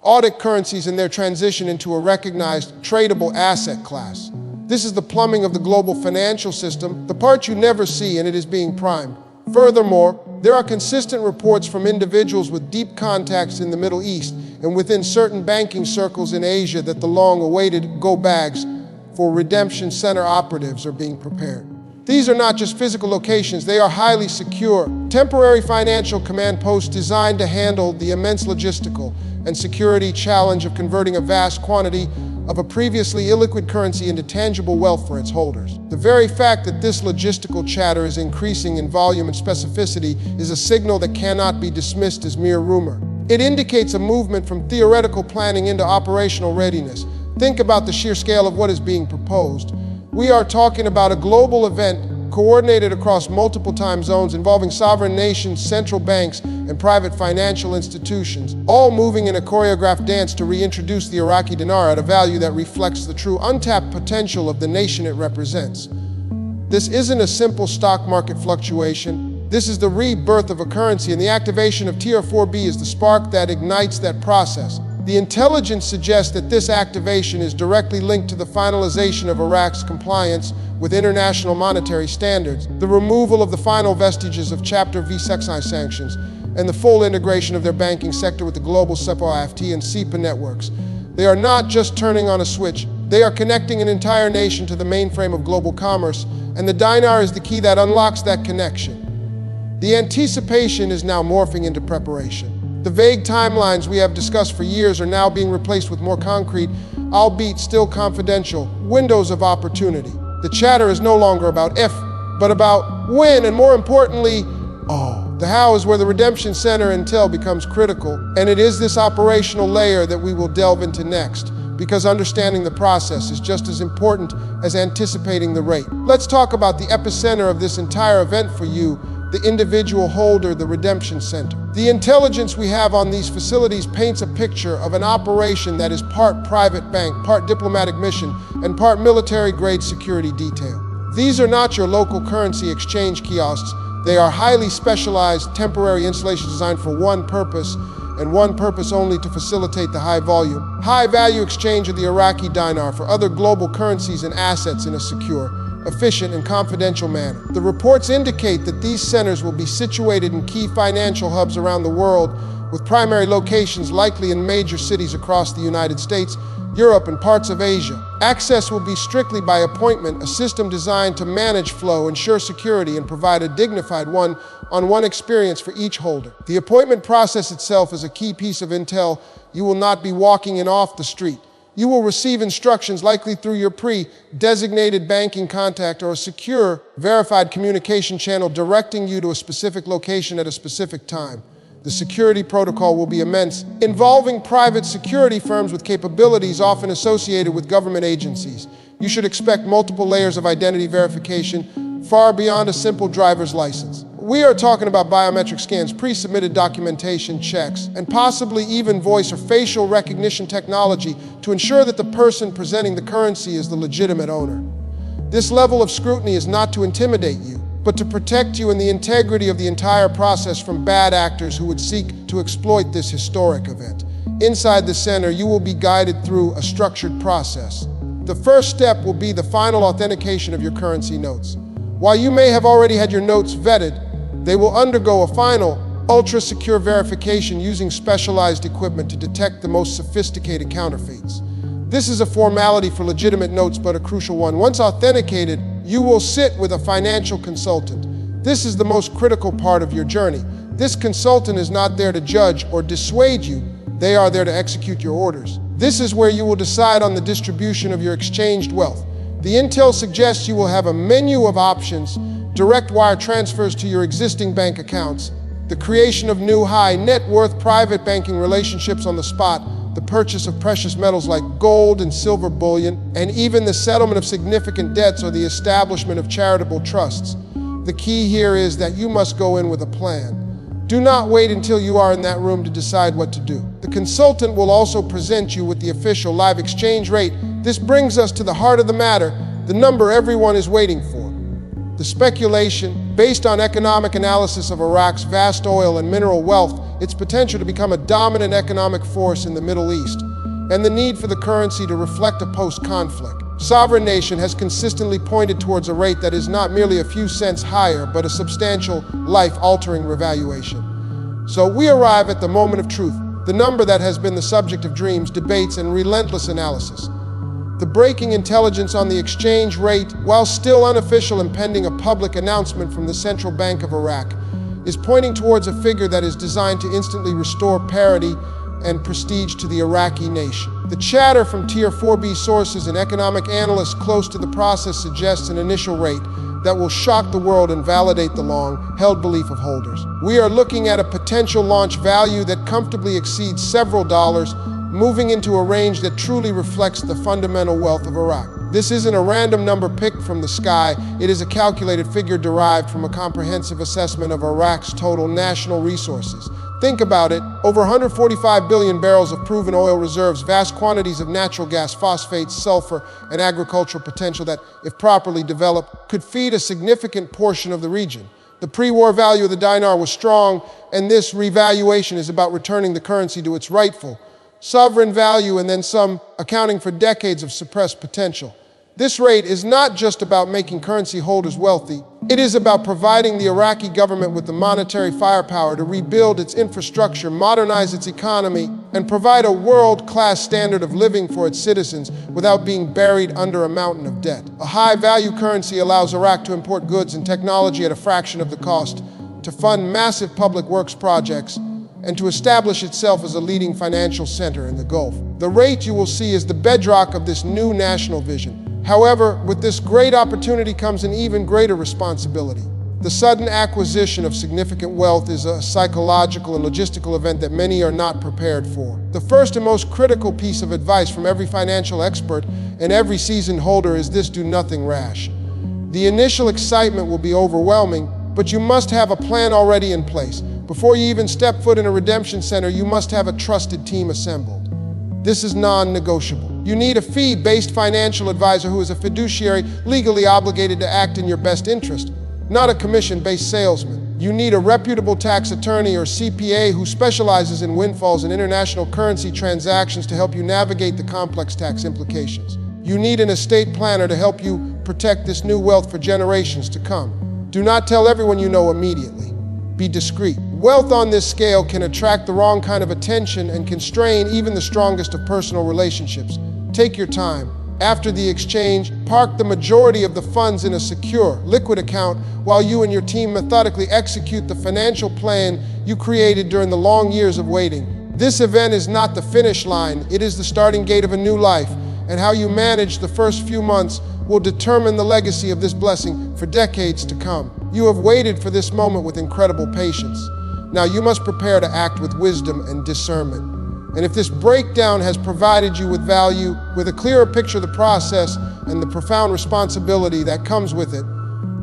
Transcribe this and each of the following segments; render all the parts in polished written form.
audit currencies and their transition into a recognized, tradable asset class. This is the plumbing of the global financial system, the part you never see, and it is being primed. Furthermore, there are consistent reports from individuals with deep contacts in the Middle East and within certain banking circles in Asia that the long-awaited go-bags for redemption center operatives are being prepared. These are not just physical locations, they are highly secure, temporary financial command posts designed to handle the immense logistical and security challenge of converting a vast quantity of a previously illiquid currency into tangible wealth for its holders. The very fact that this logistical chatter is increasing in volume and specificity is a signal that cannot be dismissed as mere rumor. It indicates a movement from theoretical planning into operational readiness. Think about the sheer scale of what is being proposed. We are talking about a global event coordinated across multiple time zones involving sovereign nations, central banks, and private financial institutions, all moving in a choreographed dance to reintroduce the Iraqi dinar at a value that reflects the true untapped potential of the nation it represents. This isn't a simple stock market fluctuation. This is the rebirth of a currency, and the activation of Tier 4B is the spark that ignites that process. The intelligence suggests that this activation is directly linked to the finalization of Iraq's compliance with international monetary standards, the removal of the final vestiges of Chapter V sanctions, and the full integration of their banking sector with the global SEPA-IFT and SEPA networks. They are not just turning on a switch, they are connecting an entire nation to the mainframe of global commerce, and the dinar is the key that unlocks that connection. The anticipation is now morphing into preparation. The vague timelines we have discussed for years are now being replaced with more concrete, albeit still confidential, windows of opportunity. The chatter is no longer about if, but about when, and more importantly, the how is where the redemption center intel becomes critical, and it is this operational layer that we will delve into next, because understanding the process is just as important as anticipating the rate. Let's talk about the epicenter of this entire event for you, the individual holder, the redemption center. The intelligence we have on these facilities paints a picture of an operation that is part private bank, part diplomatic mission, and part military-grade security detail. These are not your local currency exchange kiosks. They are highly specialized temporary installations designed for one purpose, and one purpose only: to facilitate the high-volume, high-value exchange of the Iraqi dinar for other global currencies and assets in a secure, efficient, and confidential manner. The reports indicate that these centers will be situated in key financial hubs around the world, with primary locations likely in major cities across the United States, Europe, and parts of Asia. Access will be strictly by appointment, a system designed to manage flow, ensure security, and provide a dignified one-on-one experience for each holder. The appointment process itself is a key piece of intel. You will not be walking in off the street. You will receive instructions likely through your pre-designated banking contact or a secure, verified communication channel directing you to a specific location at a specific time. The security protocol will be immense, involving private security firms with capabilities often associated with government agencies. You should expect multiple layers of identity verification, far beyond a simple driver's license. We are talking about biometric scans, pre-submitted documentation checks, and possibly even voice or facial recognition technology to ensure that the person presenting the currency is the legitimate owner. This level of scrutiny is not to intimidate you, but to protect you and the integrity of the entire process from bad actors who would seek to exploit this historic event. Inside the center, you will be guided through a structured process. The first step will be the final authentication of your currency notes. While you may have already had your notes vetted, they will undergo a final, ultra-secure verification using specialized equipment to detect the most sophisticated counterfeits. This is a formality for legitimate notes, but a crucial one. Once authenticated, you will sit with a financial consultant. This is the most critical part of your journey. This consultant is not there to judge or dissuade you. They are there to execute your orders. This is where you will decide on the distribution of your exchanged wealth. The intel suggests you will have a menu of options: direct wire transfers to your existing bank accounts, the creation of new high net worth private banking relationships on the spot, the purchase of precious metals like gold and silver bullion, and even the settlement of significant debts or the establishment of charitable trusts. The key here is that you must go in with a plan. Do not wait until you are in that room to decide what to do. The consultant will also present you with the official live exchange rate. This brings us to the heart of the matter, the number everyone is waiting for. The speculation, based on economic analysis of Iraq's vast oil and mineral wealth, its potential to become a dominant economic force in the Middle East, and the need for the currency to reflect a post-conflict. Sovereign nation has consistently pointed towards a rate that is not merely a few cents higher, but a substantial, life-altering revaluation. So we arrive at the moment of truth, the number that has been the subject of dreams, debates, and relentless analysis. The breaking intelligence on the exchange rate, while still unofficial and pending a public announcement from the Central Bank of Iraq, is pointing towards a figure that is designed to instantly restore parity and prestige to the Iraqi nation. The chatter from Tier 4B sources and economic analysts close to the process suggests an initial rate that will shock the world and validate the long-held belief of holders. We are looking at a potential launch value that comfortably exceeds several dollars, moving into a range that truly reflects the fundamental wealth of Iraq. This isn't a random number picked from the sky, it is a calculated figure derived from a comprehensive assessment of Iraq's total national resources. Think about it, over 145 billion barrels of proven oil reserves, vast quantities of natural gas, phosphates, sulfur, and agricultural potential that, if properly developed, could feed a significant portion of the region. The pre-war value of the dinar was strong, and this revaluation is about returning the currency to its rightful sovereign value and then some, accounting for decades of suppressed potential. This rate is not just about making currency holders wealthy. It is about providing the Iraqi government with the monetary firepower to rebuild its infrastructure, modernize its economy, and provide a world-class standard of living for its citizens without being buried under a mountain of debt. A high-value currency allows Iraq to import goods and technology at a fraction of the cost, to fund massive public works projects, and to establish itself as a leading financial center in the Gulf. The rate, you will see, is the bedrock of this new national vision. However, with this great opportunity comes an even greater responsibility. The sudden acquisition of significant wealth is a psychological and logistical event that many are not prepared for. The first and most critical piece of advice from every financial expert and every seasoned holder is this: do nothing rash. The initial excitement will be overwhelming, but you must have a plan already in place. Before you even step foot in a redemption center, you must have a trusted team assembled. This is non-negotiable. You need a fee-based financial advisor who is a fiduciary legally obligated to act in your best interest, not a commission-based salesman. You need a reputable tax attorney or CPA who specializes in windfalls and international currency transactions to help you navigate the complex tax implications. You need an estate planner to help you protect this new wealth for generations to come. Do not tell everyone you know immediately. Be discreet. Wealth on this scale can attract the wrong kind of attention and can strain even the strongest of personal relationships. Take your time. After the exchange, park the majority of the funds in a secure, liquid account while you and your team methodically execute the financial plan you created during the long years of waiting. This event is not the finish line, it is the starting gate of a new life, and how you manage the first few months will determine the legacy of this blessing for decades to come. You have waited for this moment with incredible patience. Now you must prepare to act with wisdom and discernment. And if this breakdown has provided you with value, with a clearer picture of the process and the profound responsibility that comes with it,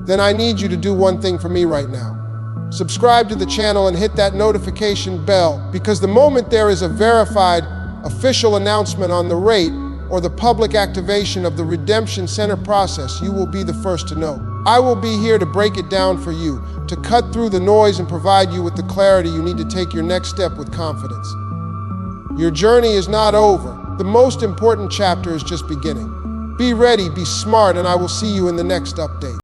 then I need you to do one thing for me right now. Subscribe to the channel and hit that notification bell, because the moment there is a verified official announcement on the rate or the public activation of the Redemption Center process, you will be the first to know. I will be here to break it down for you, to cut through the noise and provide you with the clarity you need to take your next step with confidence. Your journey is not over. The most important chapter is just beginning. Be ready, be smart, and I will see you in the next update.